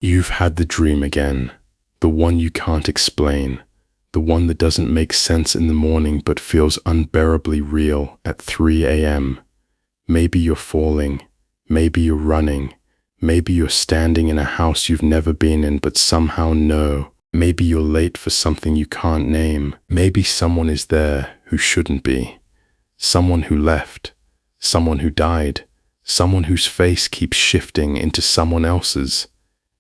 You've had the dream again, the one you can't explain, the one that doesn't make sense in the morning but feels unbearably real at 3 a.m. Maybe you're falling, maybe you're running, maybe you're standing in a house you've never been in but somehow know. Maybe you're late for something you can't name. Maybe someone is there who shouldn't be. Someone who left, someone who died, someone whose face keeps shifting into someone else's.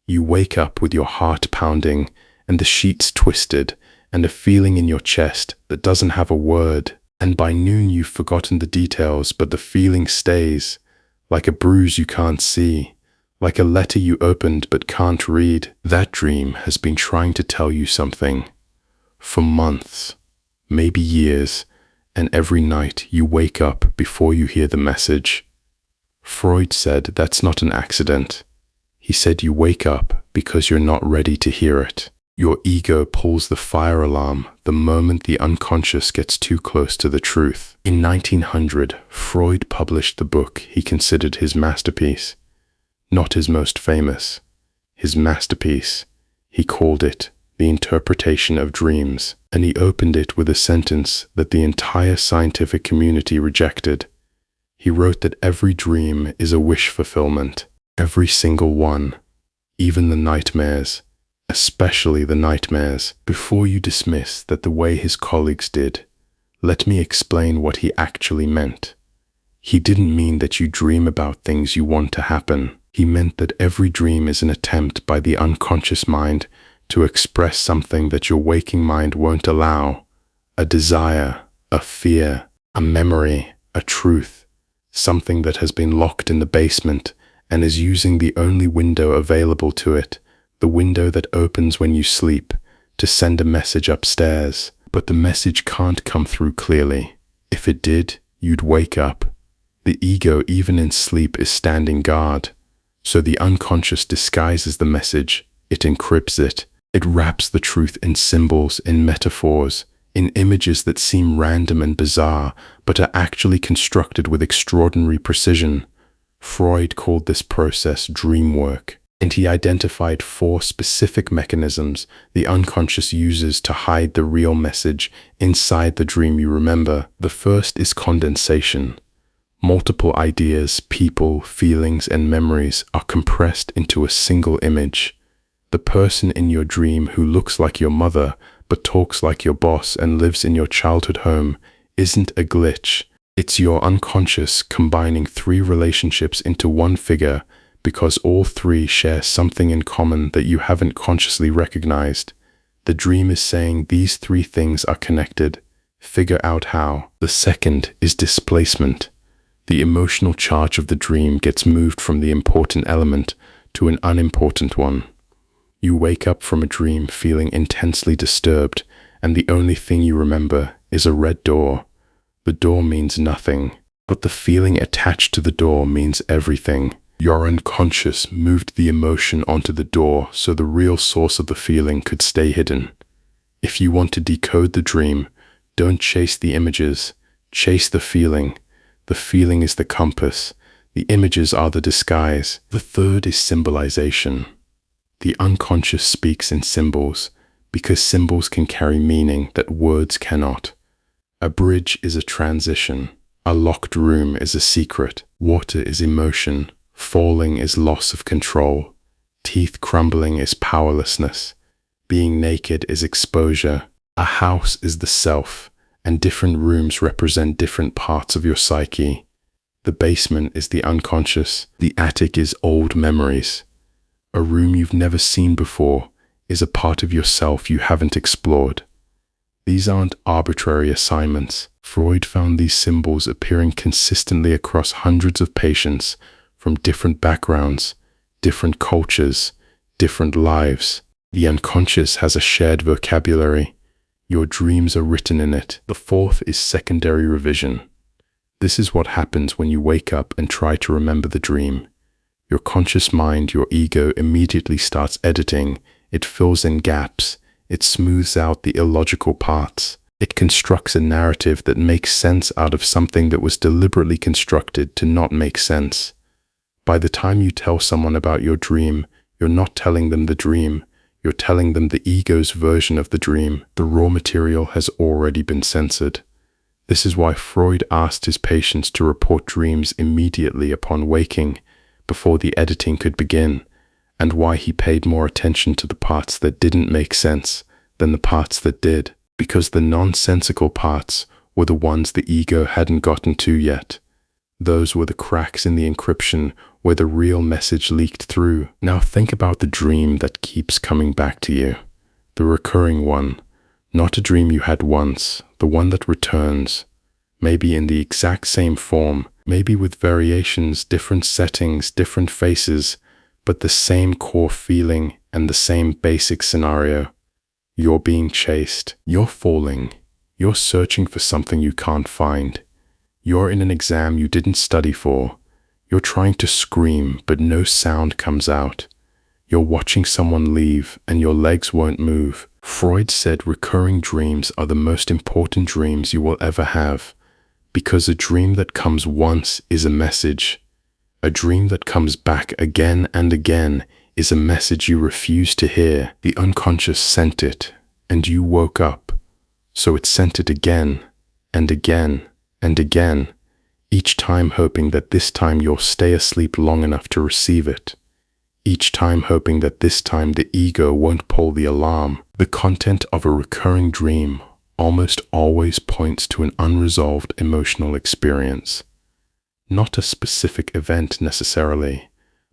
You wake up with your heart pounding and the sheets twisted and a feeling in your chest that doesn't have a word. And by noon you've forgotten the details, but the feeling stays, like a bruise you can't see, like a letter you opened but can't read. That dream has been trying to tell you something for months, maybe years, and every night you wake up before you hear the message. Freud said that's not an accident. He said you wake up because you're not ready to hear it. Your ego pulls the fire alarm the moment the unconscious gets too close to the truth. In 1900, Freud published the book he considered his masterpiece. Not his most famous, his masterpiece. He called it The Interpretation of Dreams, and he opened it with a sentence that the entire scientific community rejected. He wrote that every dream is a wish fulfillment, every single one, even the nightmares, especially the nightmares. Before you dismiss that the way his colleagues did, let me explain what he actually meant. He didn't mean that you dream about things you want to happen. He meant that every dream is an attempt by the unconscious mind to express something that your waking mind won't allow. A desire, a fear, a memory, a truth, something that has been locked in the basement and is using the only window available to it, the window that opens when you sleep, to send a message upstairs. But the message can't come through clearly. If it did, you'd wake up. The ego, even in sleep, is standing guard. So the unconscious disguises the message, it encrypts it, it wraps the truth in symbols, in metaphors, in images that seem random and bizarre, but are actually constructed with extraordinary precision. Freud called this process dream work, and he identified 4 specific mechanisms the unconscious uses to hide the real message inside the dream you remember. The first is condensation. Multiple ideas, people, feelings, and memories are compressed into a single image. The person in your dream who looks like your mother but talks like your boss and lives in your childhood home isn't a glitch. It's your unconscious combining 3 relationships into one figure because all 3 share something in common that you haven't consciously recognized. The dream is saying these 3 things are connected. Figure out how. The second is displacement. The emotional charge of the dream gets moved from the important element to an unimportant one. You wake up from a dream feeling intensely disturbed, and the only thing you remember is a red door. The door means nothing, but the feeling attached to the door means everything. Your unconscious moved the emotion onto the door so the real source of the feeling could stay hidden. If you want to decode the dream, don't chase the images, chase the feeling. The feeling is the compass. The images are the disguise. The third is symbolization. The unconscious speaks in symbols because symbols can carry meaning that words cannot. A bridge is a transition. A locked room is a secret. Water is emotion. Falling is loss of control. Teeth crumbling is powerlessness. Being naked is exposure. A house is the self, and different rooms represent different parts of your psyche. The basement is the unconscious. The attic is old memories. A room you've never seen before is a part of yourself you haven't explored. These aren't arbitrary assignments. Freud found these symbols appearing consistently across hundreds of patients from different backgrounds, different cultures, different lives. The unconscious has a shared vocabulary. Your dreams are written in it. The fourth is secondary revision. This is what happens when you wake up and try to remember the dream. Your conscious mind, your ego, immediately starts editing. It fills in gaps. It smooths out the illogical parts. It constructs a narrative that makes sense out of something that was deliberately constructed to not make sense. By the time you tell someone about your dream, You're not telling them the dream. You're telling them the ego's version of the dream. The raw material has already been censored. This is why Freud asked his patients to report dreams immediately upon waking, before the editing could begin, and why he paid more attention to the parts that didn't make sense than the parts that did, because the nonsensical parts were the ones the ego hadn't gotten to yet. Those were the cracks in the encryption where the real message leaked through. Now think about the dream that keeps coming back to you, the recurring one. Not a dream you had once, the one that returns, maybe in the exact same form, maybe with variations, different settings, different faces, but the same core feeling and the same basic scenario. You're being chased, you're falling, you're searching for something you can't find. You're in an exam you didn't study for. You're trying to scream, but no sound comes out. You're watching someone leave and your legs won't move. Freud said recurring dreams are the most important dreams you will ever have, because a dream that comes once is a message. A dream that comes back again and again is a message you refuse to hear. The unconscious sent it, and you woke up. So it sent it again, and again, and again, each time hoping that this time you'll stay asleep long enough to receive it. Each time hoping that this time the ego won't pull the alarm. The content of a recurring dream almost always points to an unresolved emotional experience. Not a specific event necessarily,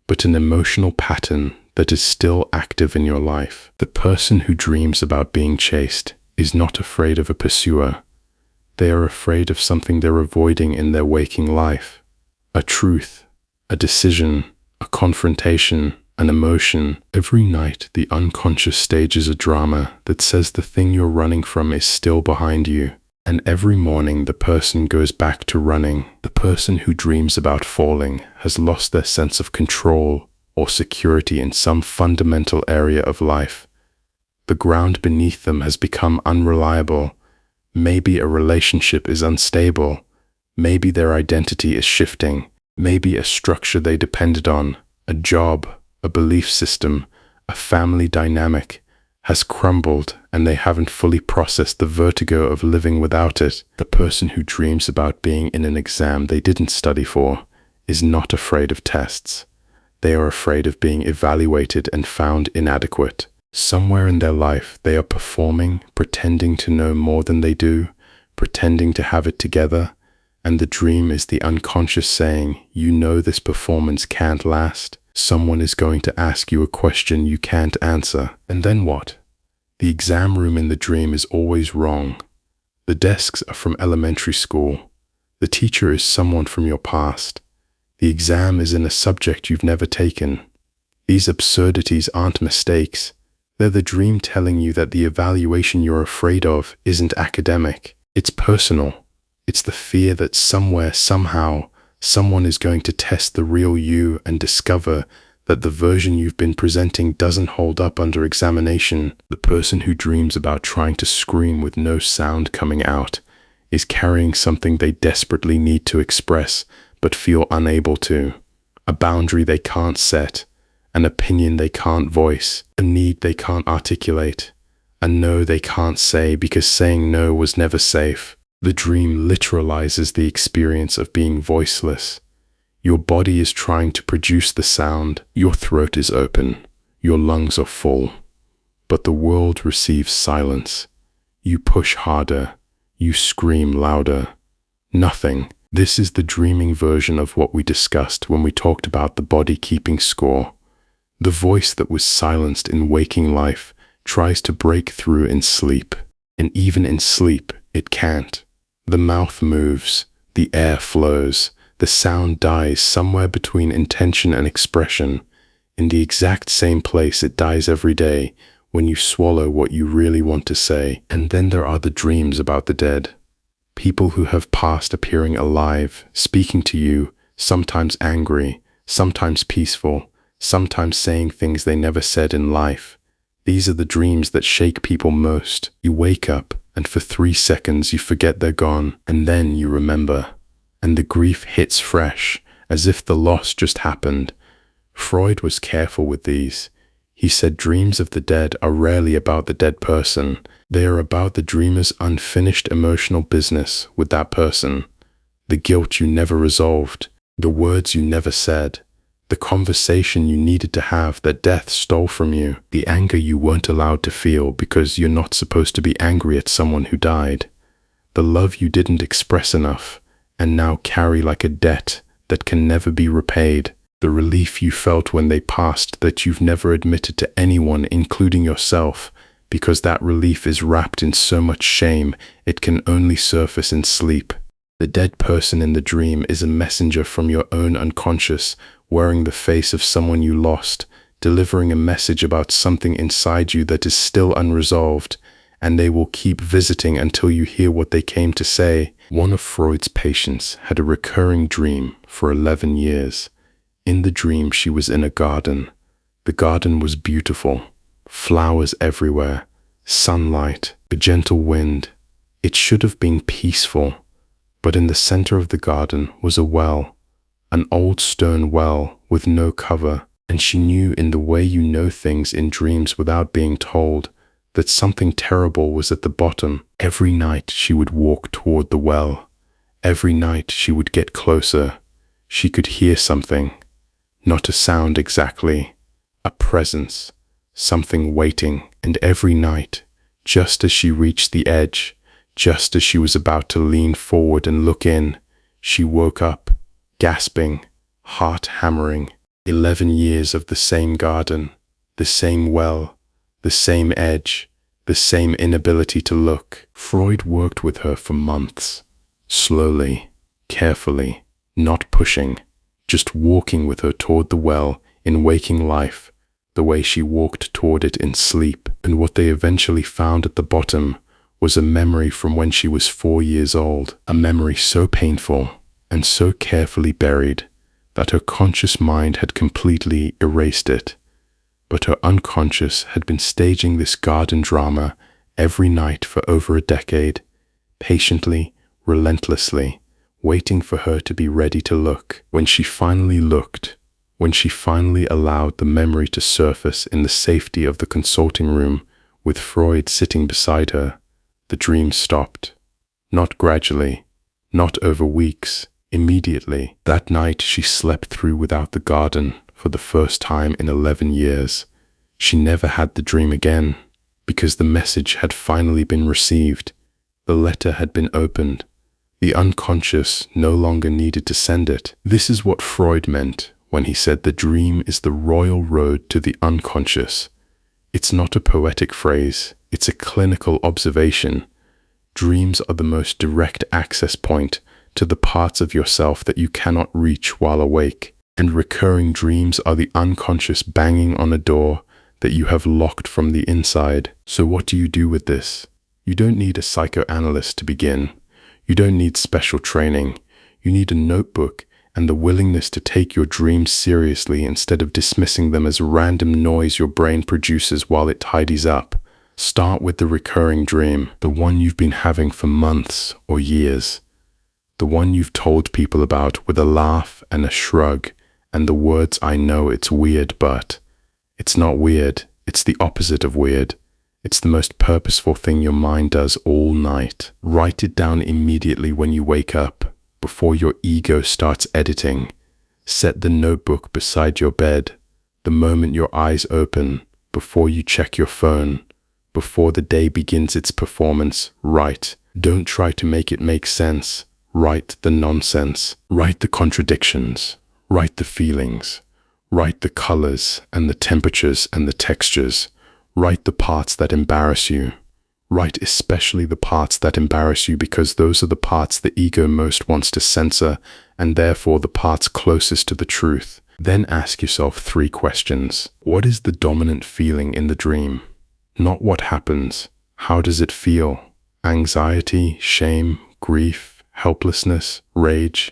but an emotional pattern that is still active in your life. The person who dreams about being chased is not afraid of a pursuer. They are afraid of something they're avoiding in their waking life. A truth, a decision, a confrontation, an emotion. Every night, the unconscious stages a drama that says the thing you're running from is still behind you. And every morning, the person goes back to running. The person who dreams about falling has lost their sense of control or security in some fundamental area of life. The ground beneath them has become unreliable. Maybe a relationship is unstable. Maybe their identity is shifting. Maybe a structure they depended on, a job, a belief system, a family dynamic, has crumbled and they haven't fully processed the vertigo of living without it. The person who dreams about being in an exam they didn't study for is not afraid of tests. They are afraid of being evaluated and found inadequate. Somewhere in their life, they are performing, pretending to know more than they do, pretending to have it together, and the dream is the unconscious saying, you know this performance can't last. Someone is going to ask you a question you can't answer. And then what? The exam room in the dream is always wrong. The desks are from elementary school. The teacher is someone from your past. The exam is in a subject you've never taken. These absurdities aren't mistakes. They're the dream telling you that the evaluation you're afraid of isn't academic. It's personal. It's the fear that somewhere, somehow, someone is going to test the real you and discover that the version you've been presenting doesn't hold up under examination. The person who dreams about trying to scream with no sound coming out is carrying something they desperately need to express but feel unable to. A boundary they can't set, an opinion they can't voice, a need they can't articulate, a no they can't say because saying no was never safe. The dream literalizes the experience of being voiceless. Your body is trying to produce the sound, your throat is open, your lungs are full, but the world receives silence. You push harder, you scream louder. Nothing. This is the dreaming version of what we discussed when we talked about the body keeping score. The voice that was silenced in waking life tries to break through in sleep, and even in sleep, it can't. The mouth moves, the air flows, the sound dies somewhere between intention and expression, in the exact same place it dies every day when you swallow what you really want to say. And then there are the dreams about the dead. People who have passed appearing alive, speaking to you, sometimes angry, sometimes peaceful, sometimes saying things they never said in life. These are the dreams that shake people most. You wake up, and for 3 seconds you forget they're gone, and then you remember. And the grief hits fresh, as if the loss just happened. Freud was careful with these. He said dreams of the dead are rarely about the dead person. They are about the dreamer's unfinished emotional business with that person. The guilt you never resolved, the words you never said, the conversation you needed to have that death stole from you, the anger you weren't allowed to feel because you're not supposed to be angry at someone who died, the love you didn't express enough and now carry like a debt that can never be repaid, the relief you felt when they passed that you've never admitted to anyone, including yourself, because that relief is wrapped in so much shame it can only surface in sleep. The dead person in the dream is a messenger from your own unconscious, wearing the face of someone you lost, delivering a message about something inside you that is still unresolved, and they will keep visiting until you hear what they came to say. One of Freud's patients had a recurring dream for 11 years. In the dream, she was in a garden. The garden was beautiful, flowers everywhere, sunlight, a gentle wind. It should have been peaceful, but in the center of the garden was a well, an old stone well with no cover, and she knew in the way you know things in dreams without being told that something terrible was at the bottom. Every night she would walk toward the well. Every night she would get closer. She could hear something, not a sound exactly, a presence, something waiting, and every night, just as she reached the edge, just as she was about to lean forward and look in, she woke up, gasping, heart hammering. 11 years of the same garden, the same well, the same edge, the same inability to look. Freud worked with her for months, slowly, carefully, not pushing, just walking with her toward the well in waking life, the way she walked toward it in sleep. And what they eventually found at the bottom was a memory from when she was 4 years old, a memory so painful and so carefully buried that her conscious mind had completely erased it. But her unconscious had been staging this garden drama every night for over a decade, patiently, relentlessly, waiting for her to be ready to look. When she finally looked, when she finally allowed the memory to surface in the safety of the consulting room with Freud sitting beside her, the dream stopped. Not gradually, not over weeks, immediately. That night she slept through without the garden for the first time in 11 years. She never had the dream again, because the message had finally been received. The letter had been opened. The unconscious no longer needed to send it. This is what Freud meant when he said the dream is the royal road to the unconscious. It's not a poetic phrase, it's a clinical observation. Dreams are the most direct access point to the parts of yourself that you cannot reach while awake, and recurring dreams are the unconscious banging on a door that you have locked from the inside. So what do you do with this? You don't need a psychoanalyst to begin. You don't need special training. You need a notebook and the willingness to take your dreams seriously instead of dismissing them as random noise your brain produces while it tidies up. Start with the recurring dream, the one you've been having for months or years, the one you've told people about with a laugh and a shrug and the words, "I know it's weird, but..." It's not weird, it's the opposite of weird. It's the most purposeful thing your mind does all night. Write it down immediately when you wake up, before your ego starts editing. Set the notebook beside your bed, the moment your eyes open, before you check your phone, before the day begins its performance. Write. Don't try to make it make sense. Write the nonsense. Write the contradictions. Write the feelings. Write the colors and the temperatures and the textures. Write the parts that embarrass you. Write especially the parts that embarrass you, because those are the parts the ego most wants to censor, and therefore the parts closest to the truth. Then ask yourself 3 questions. What is the dominant feeling in the dream? Not what happens. How does it feel? Anxiety, shame, grief, helplessness, rage.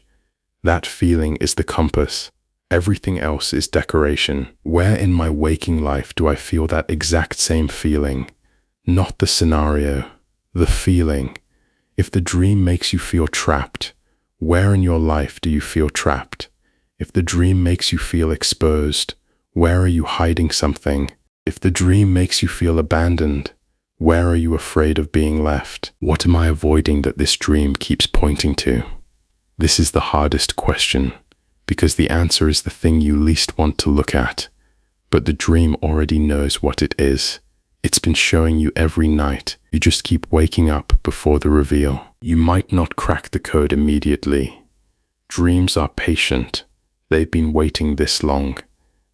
That feeling is the compass. Everything else is decoration. Where in my waking life do I feel that exact same feeling? Not the scenario, the feeling. If the dream makes you feel trapped, where in your life do you feel trapped? If the dream makes you feel exposed, where are you hiding something? If the dream makes you feel abandoned, where are you afraid of being left? What am I avoiding that this dream keeps pointing to? This is the hardest question, because the answer is the thing you least want to look at. But the dream already knows what it is. It's been showing you every night. You just keep waking up before the reveal. You might not crack the code immediately. Dreams are patient. They've been waiting this long.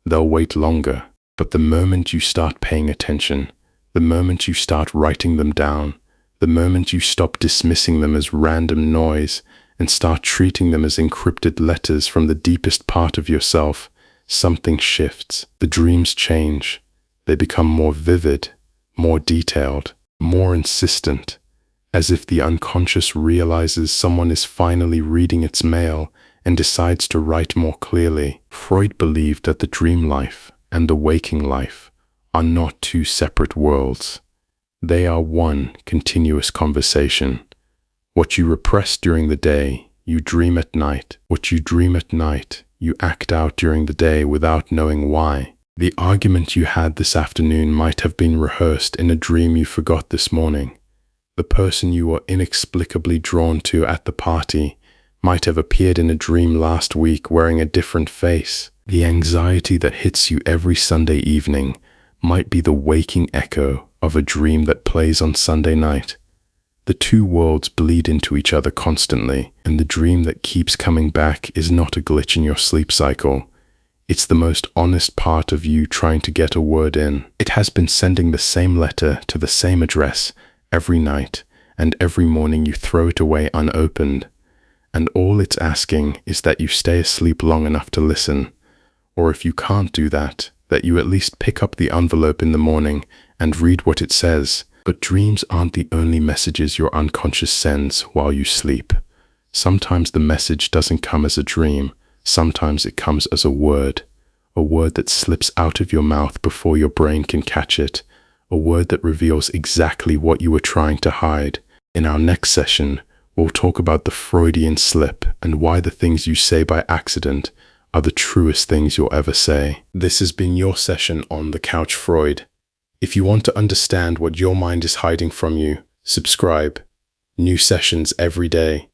They'll wait longer. But the moment you start paying attention, the moment you start writing them down, the moment you stop dismissing them as random noise and start treating them as encrypted letters from the deepest part of yourself, something shifts. The dreams change. They become more vivid, more detailed, more insistent, as if the unconscious realizes someone is finally reading its mail and decides to write more clearly. Freud believed that the dream life and the waking life are not two separate worlds. They are one continuous conversation. What you repress during the day, you dream at night. What you dream at night, you act out during the day without knowing why. The argument you had this afternoon might have been rehearsed in a dream you forgot this morning. The person you were inexplicably drawn to at the party might have appeared in a dream last week wearing a different face. The anxiety that hits you every Sunday evening might be the waking echo of a dream that plays on Sunday night. The two worlds bleed into each other constantly, and the dream that keeps coming back is not a glitch in your sleep cycle. It's the most honest part of you trying to get a word in. It has been sending the same letter to the same address every night, and every morning you throw it away unopened. And all it's asking is that you stay asleep long enough to listen. Or if you can't do that, that you at least pick up the envelope in the morning and read what it says. But dreams aren't the only messages your unconscious sends while you sleep. Sometimes the message doesn't come as a dream. Sometimes it comes as a word that slips out of your mouth before your brain can catch it, a word that reveals exactly what you were trying to hide. In our next session, we'll talk about the Freudian slip and why the things you say by accident are the truest things you'll ever say. This has been your session on The Couch Freud. If you want to understand what your mind is hiding from you, subscribe. New sessions every day.